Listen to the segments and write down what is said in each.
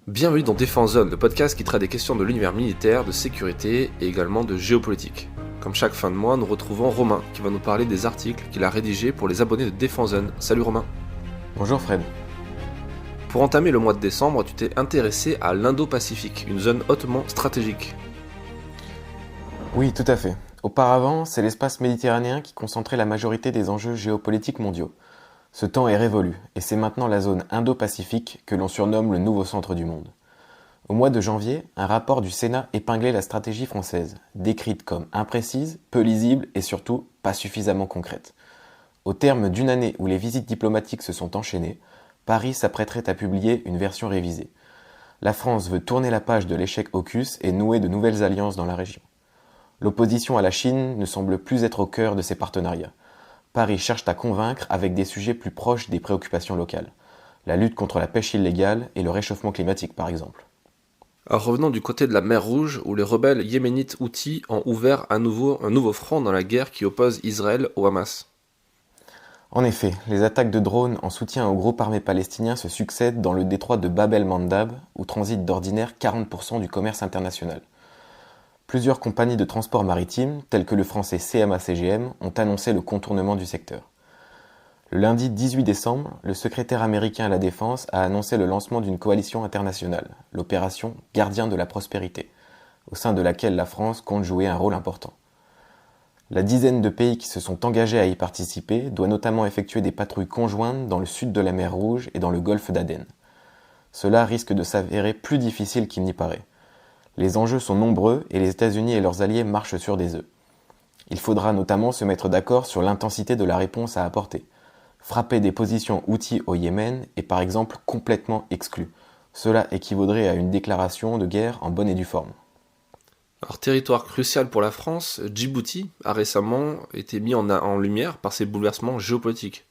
Bienvenue dans Défense Zone, le podcast qui traite des questions de l'univers militaire, de sécurité et également de géopolitique. Comme chaque fin de mois, nous retrouvons Romain qui va nous parler des articles qu'il a rédigés pour les abonnés de Défense Zone. Salut Romain. Bonjour Fred. Pour entamer le mois de décembre, tu t'es intéressé à l'Indo-Pacifique, une zone hautement stratégique. Oui, tout à fait. Auparavant, c'est l'espace méditerranéen qui concentrait la majorité des enjeux géopolitiques mondiaux. Ce temps est révolu, et c'est maintenant la zone Indo-Pacifique que l'on surnomme le nouveau centre du monde. Au mois de janvier, un rapport du Sénat épinglait la stratégie française, décrite comme imprécise, peu lisible et surtout pas suffisamment concrète. Au terme d'une année où les visites diplomatiques se sont enchaînées, Paris s'apprêterait à publier une version révisée. La France veut tourner la page de l'échec AUKUS et nouer de nouvelles alliances dans la région. L'opposition à la Chine ne semble plus être au cœur de ces partenariats. Paris cherche à convaincre avec des sujets plus proches des préoccupations locales. La lutte contre la pêche illégale et le réchauffement climatique par exemple. Alors revenons du côté de la mer Rouge où les rebelles yéménites Houthis ont ouvert un nouveau front dans la guerre qui oppose Israël au Hamas. En effet, les attaques de drones en soutien au groupe armé palestinien se succèdent dans le détroit de Bab el-Mandab où transite d'ordinaire 40% du commerce international. Plusieurs compagnies de transport maritime, telles que le français CMA-CGM, ont annoncé le contournement du secteur. Le lundi 18 décembre, le secrétaire américain à la Défense a annoncé le lancement d'une coalition internationale, l'opération Gardien de la Prospérité, au sein de laquelle la France compte jouer un rôle important. La dizaine de pays qui se sont engagés à y participer doit notamment effectuer des patrouilles conjointes dans le sud de la mer Rouge et dans le golfe d'Aden. Cela risque de s'avérer plus difficile qu'il n'y paraît. Les enjeux sont nombreux et les États-Unis et leurs alliés marchent sur des œufs. Il faudra notamment se mettre d'accord sur l'intensité de la réponse à apporter. Frapper des positions Houthis au Yémen est par exemple complètement exclu. Cela équivaudrait à une déclaration de guerre en bonne et due forme. Alors, territoire crucial pour la France, Djibouti a récemment été mis en lumière par ses bouleversements géopolitiques.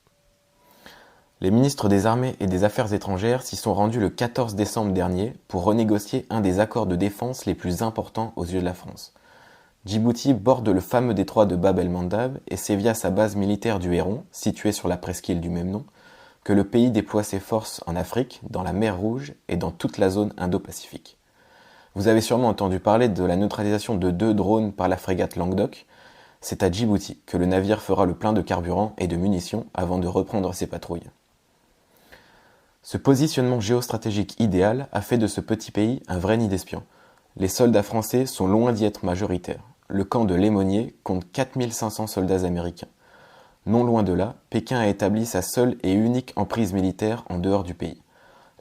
Les ministres des Armées et des Affaires étrangères s'y sont rendus le 14 décembre dernier pour renégocier un des accords de défense les plus importants aux yeux de la France. Djibouti borde le fameux détroit de Bab el-Mandab et c'est via sa base militaire du Héron, située sur la presqu'île du même nom, que le pays déploie ses forces en Afrique, dans la mer Rouge et dans toute la zone Indo-Pacifique. Vous avez sûrement entendu parler de la neutralisation de 2 drones par la frégate Languedoc. C'est à Djibouti que le navire fera le plein de carburant et de munitions avant de reprendre ses patrouilles. Ce positionnement géostratégique idéal a fait de ce petit pays un vrai nid d'espions. Les soldats français sont loin d'y être majoritaires. Le camp de Lémonier compte 4500 soldats américains. Non loin de là, Pékin a établi sa seule et unique emprise militaire en dehors du pays.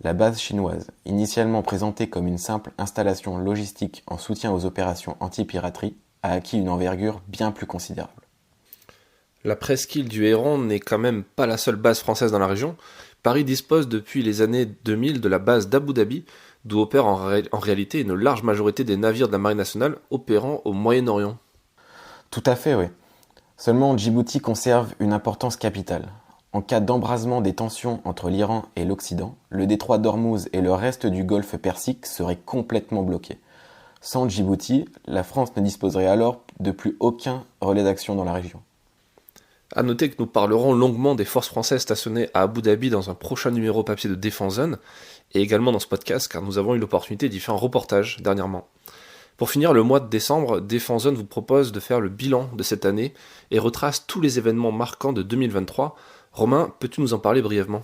La base chinoise, initialement présentée comme une simple installation logistique en soutien aux opérations anti-piraterie, a acquis une envergure bien plus considérable. La presqu'île du Héron n'est quand même pas la seule base française dans la région. Paris dispose depuis les années 2000 de la base d'Abu Dhabi, d'où opère en réalité une large majorité des navires de la Marine nationale opérant au Moyen-Orient. Tout à fait, oui. Seulement, Djibouti conserve une importance capitale. En cas d'embrasement des tensions entre l'Iran et l'Occident, le détroit d'Ormuz et le reste du golfe Persique seraient complètement bloqués. Sans Djibouti, la France ne disposerait alors de plus aucun relais d'action dans la région. A noter que nous parlerons longuement des forces françaises stationnées à Abu Dhabi dans un prochain numéro papier de Défense Zone, et également dans ce podcast car nous avons eu l'opportunité d'y faire un reportage dernièrement. Pour finir le mois de décembre, Défense Zone vous propose de faire le bilan de cette année et retrace tous les événements marquants de 2023. Romain, peux-tu nous en parler brièvement ?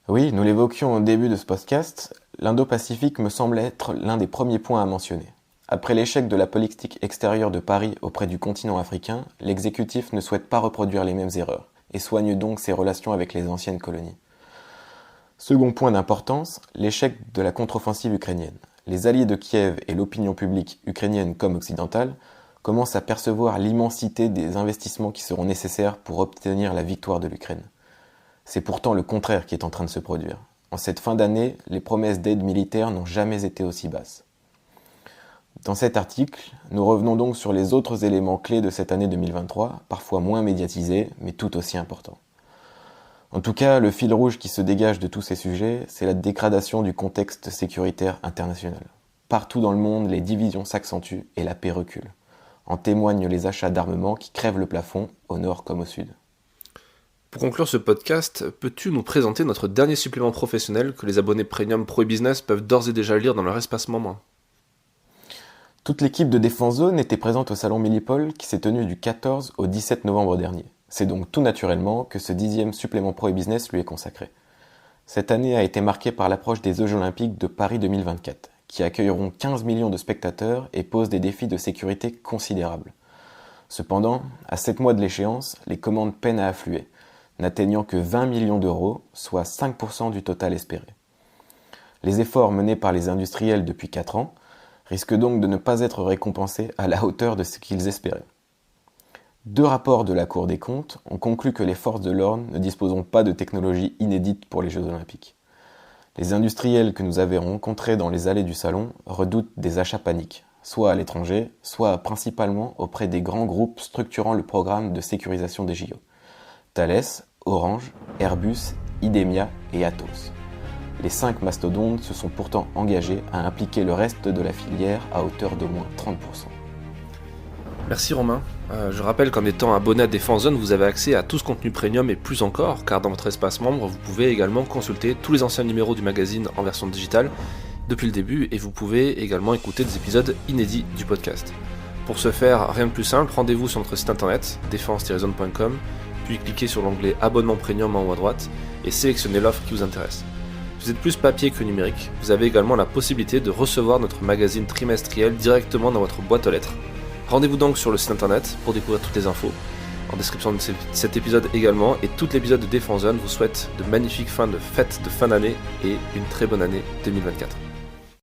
Oui, nous l'évoquions au début de ce podcast, l'Indo-Pacifique me semble être l'un des premiers points à mentionner. Après l'échec de la politique extérieure de Paris auprès du continent africain, l'exécutif ne souhaite pas reproduire les mêmes erreurs et soigne donc ses relations avec les anciennes colonies. Second point d'importance, l'échec de la contre-offensive ukrainienne. Les alliés de Kiev et l'opinion publique ukrainienne comme occidentale commencent à percevoir l'immensité des investissements qui seront nécessaires pour obtenir la victoire de l'Ukraine. C'est pourtant le contraire qui est en train de se produire. En cette fin d'année, les promesses d'aide militaire n'ont jamais été aussi basses. Dans cet article, nous revenons donc sur les autres éléments clés de cette année 2023, parfois moins médiatisés, mais tout aussi importants. En tout cas, le fil rouge qui se dégage de tous ces sujets, c'est la dégradation du contexte sécuritaire international. Partout dans le monde, les divisions s'accentuent et la paix recule. En témoignent les achats d'armements qui crèvent le plafond, au nord comme au sud. Pour conclure ce podcast, peux-tu nous présenter notre dernier supplément professionnel que les abonnés Premium Pro et Business peuvent d'ores et déjà lire dans leur espace membre ? Toute l'équipe de Défense Zone était présente au salon Millipol qui s'est tenu du 14 au 17 novembre dernier. C'est donc tout naturellement que ce 10e supplément Pro et Business lui est consacré. Cette année a été marquée par l'approche des Jeux Olympiques de Paris 2024, qui accueilleront 15 millions de spectateurs et posent des défis de sécurité considérables. Cependant, à 7 mois de l'échéance, les commandes peinent à affluer, n'atteignant que 20 millions d'euros, soit 5% du total espéré. Les efforts menés par les industriels depuis 4 ans risquent donc de ne pas être récompensés à la hauteur de ce qu'ils espéraient. 2 rapports de la Cour des comptes ont conclu que les forces de l'ordre ne disposeront pas de technologies inédites pour les Jeux Olympiques. Les industriels que nous avions rencontrés dans les allées du salon redoutent des achats paniques, soit à l'étranger, soit principalement auprès des grands groupes structurant le programme de sécurisation des JO. Thales, Orange, Airbus, Idemia et Atos. Les 5 mastodontes se sont pourtant engagés à impliquer le reste de la filière à hauteur d'au moins 30%. Merci Romain. Je rappelle qu'en étant abonné à Défense Zone, vous avez accès à tout ce contenu premium et plus encore, car dans votre espace membre, vous pouvez également consulter tous les anciens numéros du magazine en version digitale depuis le début, et vous pouvez également écouter des épisodes inédits du podcast. Pour ce faire, rien de plus simple, rendez-vous sur notre site internet, défense-zone.com, puis cliquez sur l'onglet abonnement premium en haut à droite, et sélectionnez l'offre qui vous intéresse. Si vous êtes plus papier que numérique, vous avez également la possibilité de recevoir notre magazine trimestriel directement dans votre boîte aux lettres. Rendez-vous donc sur le site internet pour découvrir toutes les infos. En description de cet épisode également, et tout l'épisode de Défense Zone vous souhaite de magnifiques fêtes de fin d'année et une très bonne année 2024.